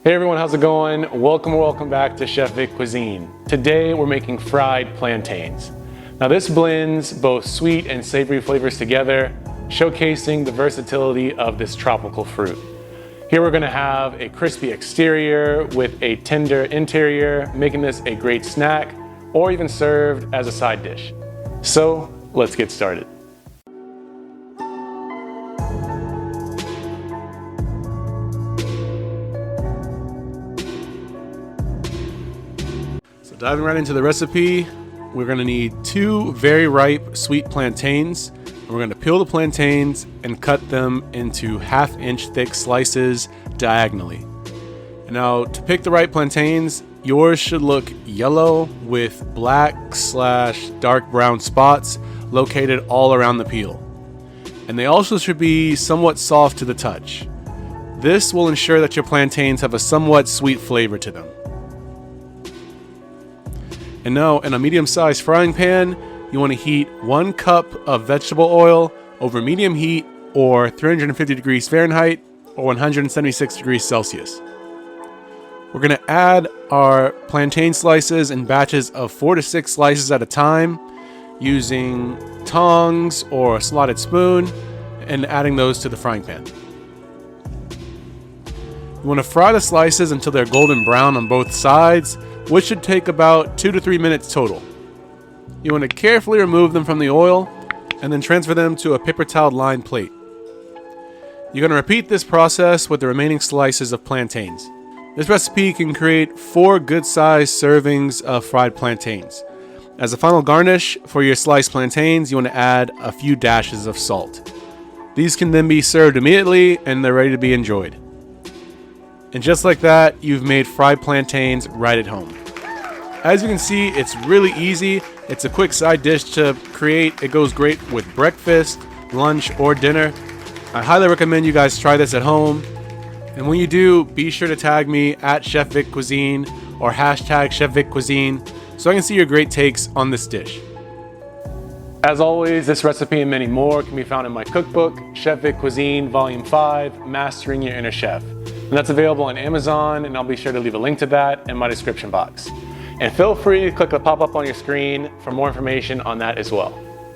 Hey everyone, how's it going? Welcome back to Chef Vic Cuisine. Today we're making fried plantains. Now this blends both sweet and savory flavors together, showcasing the versatility of this tropical fruit. Here we're gonna have a crispy exterior with a tender interior, making this a great snack or even served as a side dish. So let's get started. Diving right into the recipe, we're going to need 2 very ripe sweet plantains. We're going to peel the plantains and cut them into 1/2 inch thick slices diagonally. And now to pick the right plantains, yours should look yellow with black/dark brown spots located all around the peel. And they also should be somewhat soft to the touch. This will ensure that your plantains have a somewhat sweet flavor to them. And now in a medium-sized frying pan, you want to heat 1 cup of vegetable oil over medium heat or 350 degrees Fahrenheit or 176 degrees Celsius. We're going to add our plantain slices in batches of 4 to 6 slices at a time using tongs or a slotted spoon and adding those to the frying pan. You want to fry the slices until they're golden brown on both sides, which should take about 2 to 3 minutes total. You want to carefully remove them from the oil and then transfer them to a paper towel lined plate. You're going to repeat this process with the remaining slices of plantains. This recipe can create 4 good-sized servings of fried plantains. As a final garnish for your sliced plantains, you want to add a few dashes of salt. These can then be served immediately and they're ready to be enjoyed. And just like that, you've made fried plantains right at home. As you can see, it's really easy. It's a quick side dish to create. It goes great with breakfast, lunch, or dinner. I highly recommend you guys try this at home. And when you do, be sure to tag me at Chef Vic Cuisine or hashtag Chef Vic Cuisine so I can see your great takes on this dish. As always, this recipe and many more can be found in my cookbook, Chef Vic Cuisine Volume 5, Mastering Your Inner Chef. And that's available on Amazon, and I'll be sure to leave a link to that in my description box. And feel free to click the pop-up on your screen for more information on that as well.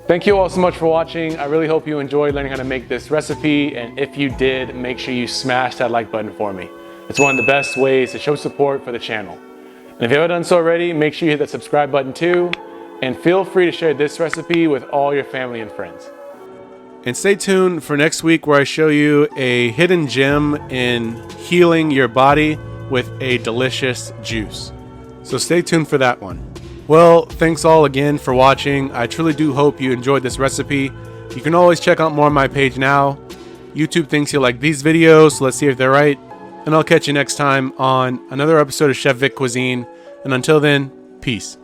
Thank you all so much for watching. I really hope you enjoyed learning how to make this recipe, and if you did, make sure you smash that like button for me. It's one of the best ways to show support for the channel. And if you haven't done so already, make sure you hit that subscribe button too, and feel free to share this recipe with all your family and friends. And stay tuned for next week where I show you a hidden gem in healing your body with a delicious juice. So stay tuned for that one. Well, thanks all again for watching. I truly do hope you enjoyed this recipe. You can always check out more on my page now. YouTube thinks you'll like these videos, so let's see if they're right. And I'll catch you next time on another episode of Chef Vic Cuisine. And until then, peace.